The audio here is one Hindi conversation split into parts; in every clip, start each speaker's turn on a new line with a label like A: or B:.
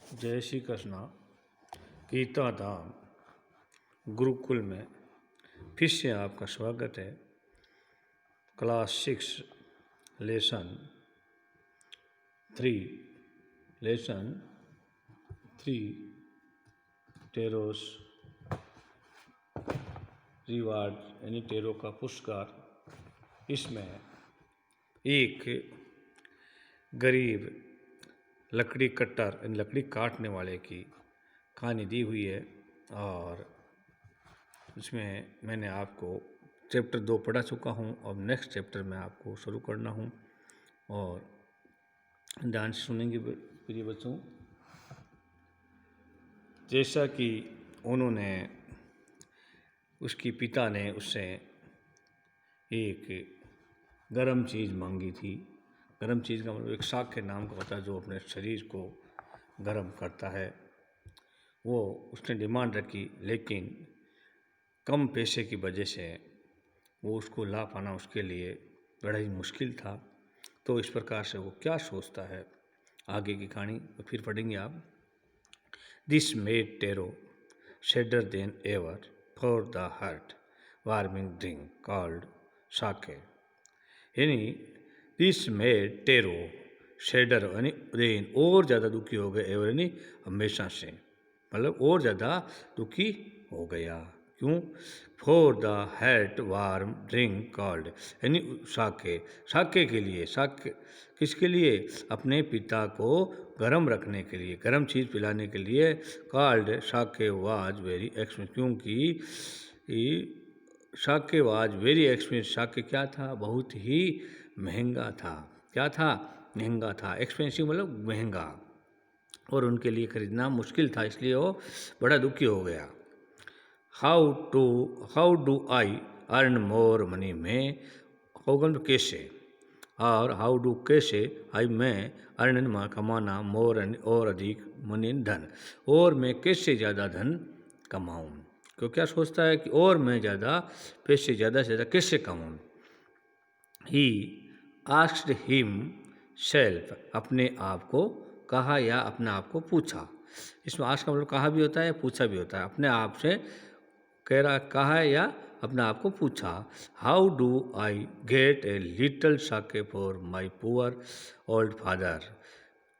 A: जय श्री कृष्णा। गीता धाम गुरुकुल में फिर से आपका स्वागत है। क्लास 6 लेसन 3 टेरोस रिवार्ड यानी टेरो का पुरस्कार। इसमें एक गरीब लकड़ी कट्टर यानी लकड़ी काटने वाले की कहानी दी हुई है और इसमें मैंने आपको चैप्टर 2 पढ़ा चुका हूँ और नेक्स्ट चैप्टर में आपको शुरू करना हूँ और ध्यान से सुनेंगे प्रिय बच्चों। जैसा कि उन्होंने उसकी पिता ने उससे एक गर्म चीज़ मांगी थी। गर्म चीज़ का मतलब एक शाक के नाम का होता है जो अपने शरीर को गर्म करता है। वो उसने डिमांड रखी, लेकिन कम पैसे की वजह से वो उसको ला पाना उसके लिए बड़ा ही मुश्किल था। तो इस प्रकार से वो क्या सोचता है, आगे की कहानी फिर पढ़ेंगे आप। This made tarot sadder than ever for the heart warming drink called sake। यानी दिस मेड टेरो शेडर यानी देन और ज़्यादा दुखी हो गए एवर यानी हमेशा से, मतलब और ज़्यादा दुखी हो गया। क्यों? For the hate warm drink called यानी साके, साके के लिए। साके किसके लिए? अपने पिता को गर्म रखने के लिए, गर्म चीज़ पिलाने के लिए। Called Sakya was very expensive, क्योंकि साके वाज वेरी एक्सपेंसिव। साके क्या था? बहुत ही महंगा था। क्या था? महंगा था। एक्सपेंसिव मतलब महंगा, और उनके लिए खरीदना मुश्किल था, इसलिए वो बड़ा दुखी हो गया। How do I earn more money, में होगा तो कैसे, और हाउ डू कैसे आई मैं अर्न कमाना मोर और अधिक मनी धन, और मैं कैसे ज़्यादा धन कमाऊँ। क्यों क्या सोचता है कि और मैं ज़्यादा पैसे ज़्यादा से ज़्यादा कैसे कमाऊँ। ही आस्क्ड हिम सेल्फ, अपने आप को कहा या अपने आप को पूछा। इसमें आस्क का मतलब कहा भी होता है, पूछा भी होता है। अपने आप से कह रहा, कहा या अपने आप को पूछा। How do I get a little sake for my poor old father.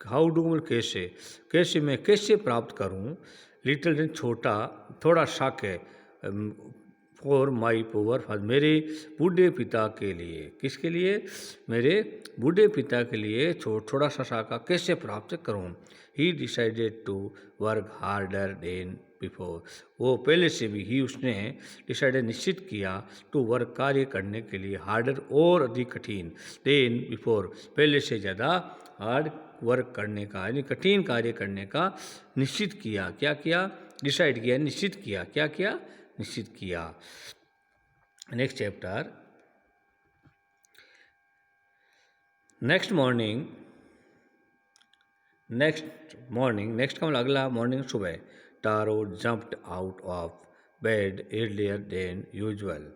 A: How do मतलब कैसे, कैसे मैं कैसे प्राप्त करूं, लिटिल छोटा, थोड़ा साके, फॉर माई पुअर फादर, मेरे बूढ़े पिता के लिए। किसके लिए? मेरे बूढ़े पिता के लिए थोड़ा सा साका कैसे प्राप्त करूं। He decided to work harder than before, वो पहले से भी ही उसने डिसाइडेड निश्चित किया टू वर्क कार्य करने के लिए, हार्डर और अधिक कठिन, देन बिफोर पहले से ज़्यादा हार्ड वर्क करने का यानी कठिन कार्य करने का निश्चित किया। क्या किया? डिसाइड किया, निश्चित किया। क्या किया? निश्चित किया। Next chapter. Next morning, next का मतलब अगला, मॉर्निंग सुबह। Taro jumped out of bed earlier than usual.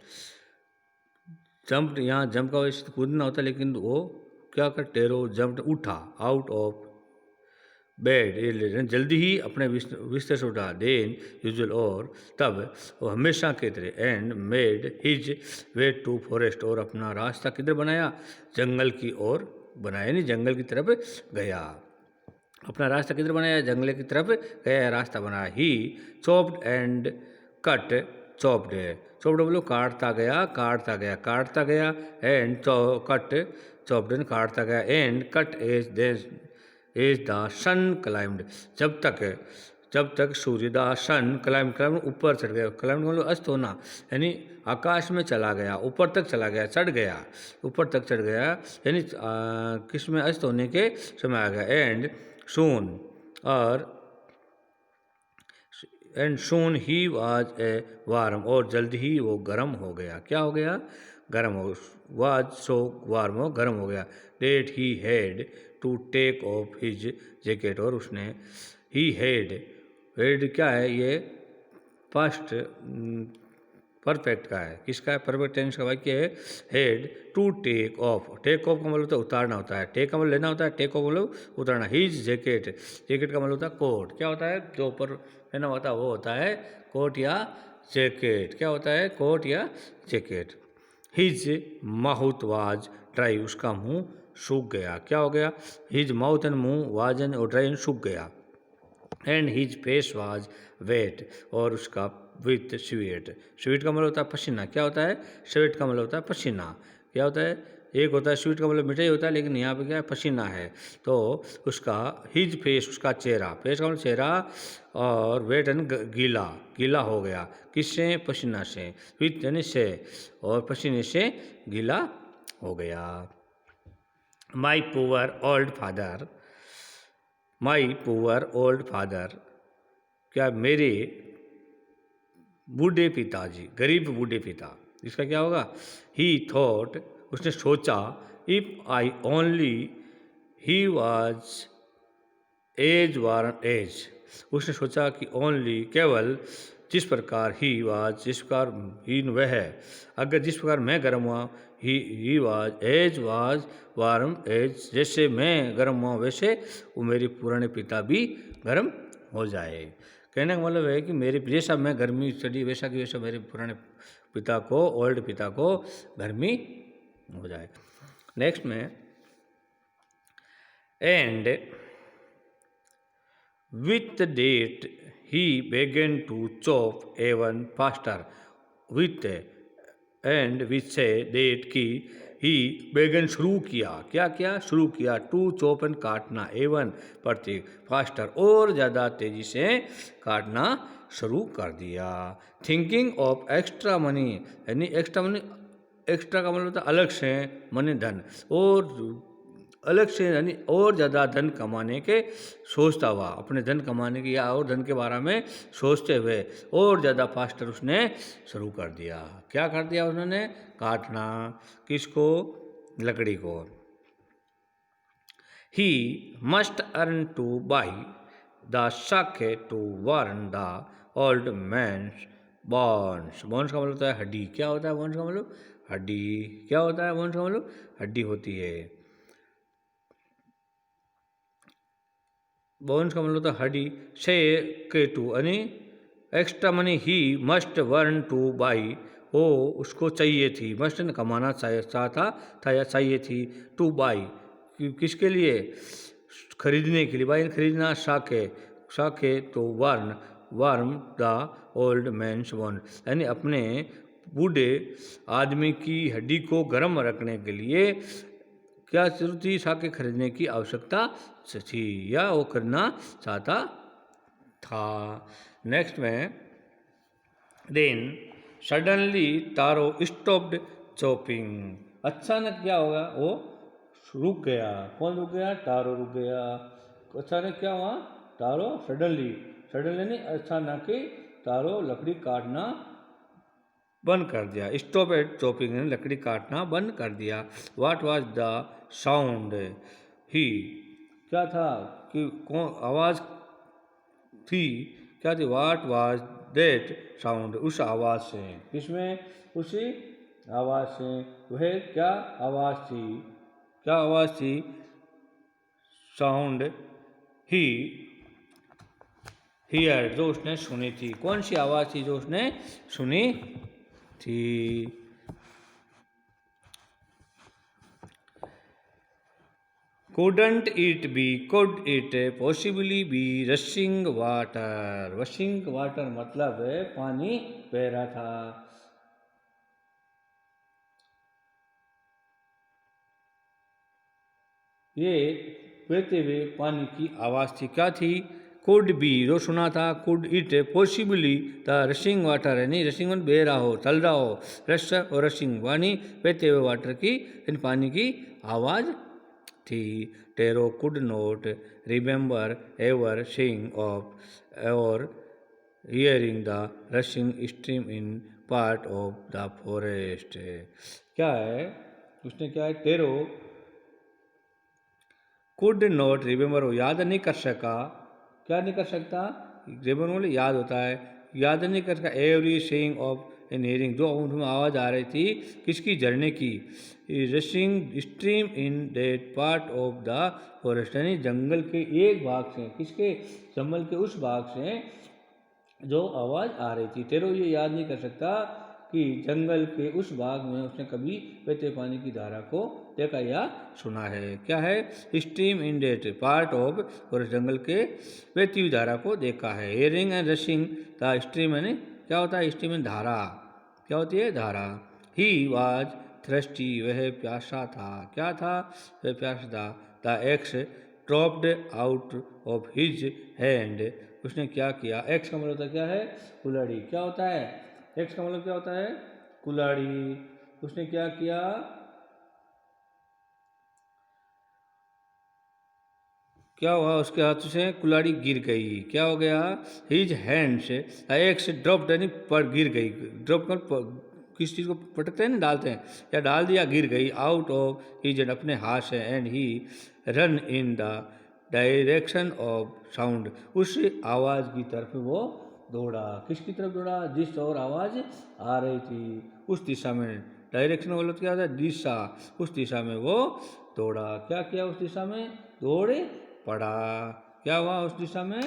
A: Jumped, यहाँ जंप का वैसे कूदना होता है, लेकिन वो क्या कर, टेरो जंप्ड उठा, आउट ऑफ बेड जल्दी ही अपने बिस्तर से उठा, देन यूजुअल और तब, वो हमेशा की तरह, and made his way to forest, और अपना रास्ता किधर बनाया? जंगल की ओर बनाया, यानी जंगल की तरफ गया। अपना रास्ता किधर बनाया? जंगल की तरफ गया, रास्ता बनाया। ही चॉप्ड एंड कट, चॉप्ड है, चॉप्ड बोलो काटता गया, काटता गया, काटता गया, एंड कट चॉप्ड काटता गया, and cut as the sun climbed, जब तक सूर्य द सन क्लाइम्ड ऊपर चढ़ गया। क्लाइम्ड मतलब अस्त होना, यानी आकाश में चला गया, ऊपर तक चला गया, चढ़ गया, ऊपर तक चढ़ गया, यानी किस में? अस्त होने के समय आ गया। एंड सून, और and soon he was a warm, और जल्द ही वो गर्म हो गया। क्या हो गया? गर्म हो, वाज सो वार्म हो, गर्म हो गया। That he had to take off his jacket, और उसने ही हैड क्या है? ये पास्ट परफेक्ट का है, किसका है, परफेक्ट टेंस का वाक्य है। Had to take off, take off का मतलब होता है उतारना होता है, टेक का मतलब लेना होता है, टेक ऑफ मतलब उतारना। हिज जैकेट, जैकेट का मतलब होता है कोट, क्या होता है जो ऊपर पहना होता है वो होता है कोट या जैकेट, क्या होता है कोट या jacket. His mouth was dry, उसका मुंह सूख गया, क्या हो गया, हिज माउथ एंड मुंह वाज एंड ड्राई एंड सूख गया। And his face was wet, और उसका विथ स्वेट, स्वेट का मतलब होता है पसीना, क्या होता है स्वेट का मतलब होता है पसीना, क्या होता है, एक होता है स्वीट का मतलब मिठाई होता है, लेकिन यहाँ पे क्या है पसीना है। तो उसका हिज फेस, उसका चेहरा, फेस का मतलब चेहरा, और वेट एंड गीला, गीला हो गया, किससे, पसीना से, विथ यानी से, और पसीने से गीला हो गया। माई पुअर ओल्ड फादर, माई पुअर ओल्ड फादर, क्या मेरे बूढ़े पिताजी, गरीब बूढ़े पिता, इसका क्या होगा, ही थॉट, उसने सोचा, if I only he was as warm as, उसने सोचा कि ओनली केवल, जिस प्रकार ही वाज, जिस प्रकार ही वह है, अगर जिस प्रकार मैं गर्म हुआ, he was as was warm as, जैसे मैं गर्म हुआ वैसे वो मेरे पुराने पिता भी गर्म हो जाए। कहने का मतलब है कि मेरे जैसा मैं गर्मी चढ़ी वैसा कि वैसा मेरे पुराने पिता को, ओल्ड पिता को गर्मी हो जाए। नेक्स्ट में, and with that he began to chop even faster, with and with से that की ही began शुरू किया, क्या किया शुरू किया, टू चॉप एंड काटना, एवन प्रत्येक, फास्टर और ज़्यादा तेजी से काटना शुरू कर दिया। थिंकिंग ऑफ एक्स्ट्रा मनी, यानी एक्स्ट्रा मनी, एक्स्ट्रा का मतलब होता है अलग से, मनी धन, और अलग से यानी और ज़्यादा धन कमाने के सोचता हुआ, अपने धन कमाने की या और धन के बारे में सोचते हुए और ज़्यादा फास्टर उसने शुरू कर दिया, क्या कर दिया उन्होंने, काटना, किसको, लकड़ी को। He must earn to buy the sake to warm the old man's bones, bones का मतलब होता है हड्डी, क्या होता है बॉन्स का मतलब, हड्डी, क्या होता है बॉन्स का मतलब, हड्डी होती है। बोन्स का मतलब होता है हड्डी, से के टू यानी extra money, he must earn to buy, वो उसको चाहिए थी, मस्ट ने कमाना चाहता था या चाहिए थी, टू बाई किसके लिए, खरीदने के लिए, बाई खरीदना, sake, sake to warm, warm the old man's one, यानी अपने बूढ़े आदमी की हड्डी को गर्म रखने के लिए क्या जरूरत थी, शाके खरीदने की आवश्यकता थी या वो करना चाहता था। नेक्स्ट में, देन सडनली तारो स्टॉप्ड चॉपिंग, अचानक क्या होगा, वो रुक गया, कौन रुक गया, तारो रुक गया। अचानक क्या हुआ, तारो सडनली, सडनली नहीं अचानक ही तारो लकड़ी काटना बंद कर दिया, स्टॉप एट चॉपिंग ने लकड़ी काटना बंद कर दिया। व्हाट वाज द साउंड, ही क्या था, कि कौन आवाज़ थी, क्या थी, व्हाट वाज दैट साउंड, उस आवाज़ से, किसमें, उसी आवाज़ से, वह क्या आवाज़ थी, क्या आवाज़ थी, साउंड ही हियर, जो उसने सुनी थी, कौन सी आवाज़ थी जो उसने सुनी थी। couldn't it be, could it possibly be rushing water, rushing water मतलब है पानी बह रहा था। ये बहते हुए पानी की आवाज़ थी, क्या थी, कुड बी जो सुना था, could it possibly the rushing water, यानी रशिंग वन बह रहा हो, चल रहा हो, रश और रशिंग पानी बहते हुए वाटर की, इन पानी की आवाज़ थी। Taro could not remember ever seeing of or hearing the rushing stream in part of the forest, क्या है उसने, क्या है, टेरो कुड नॉट रिमेंबर, वो याद नहीं कर सका, क्या नहीं कर सकता, रिमेंबर याद होता है, याद नहीं कर सका, every saying of in hearing, जो उनमें आवाज़ आ रही थी किसकी, झरने की, rushing stream in that part of the forest, यानी जंगल के एक भाग से, किसके, जंगल के उस भाग से जो आवाज़ आ रही थी। तेरो ये याद नहीं कर सकता कि जंगल के उस भाग में उसने कभी बहते पानी की धारा को देखा या सुना है। क्या है, stream in that part of, और जंगल के बहती हुई धारा को देखा है। Hearing and rushing the stream, यानी क्या होता है स्ट्रीम, धारा, क्या होती है, धारा। ही वाज थ्रस्टी, वह प्यासा था, क्या था, वह प्यासा था। The x dropped out of his hand, उसने क्या किया, एक्स का मतलब होता है क्या है, कुल्हाड़ी, क्या होता है, एक्स का मतलब क्या होता है, कुल्हाड़ी। उसने क्या किया, क्या हुआ, उसके हाथ से कुल्हाड़ी गिर गई, क्या हो गया, हिज हैंड से एक्स ड्रॉप, यानी पर गिर गई, ड्रॉप कर किस चीज़ को पटकते हैं ना, डालते हैं, या डाल दिया, गिर गई, आउट ऑफ हिज, अपने हाथ से, and he run in the direction of sound, उस आवाज़ की तरफ वो दौड़ा, किसकी तरफ दौड़ा, जिस और आवाज़ आ रही थी उस दिशा में, डायरेक्शन बोलो तो क्या होता है, दिशा, उस दिशा में वो दौड़ा, क्या किया, उस दिशा में दौड़े पड़ा, क्या हुआ, उस दिशा में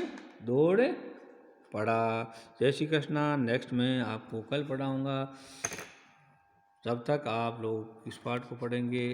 A: दौड़ पड़ा। जय श्री कृष्णा। नेक्स्ट में आपको कल पढ़ाऊँगा, तब तक आप लोग इस पाठ को पढ़ेंगे।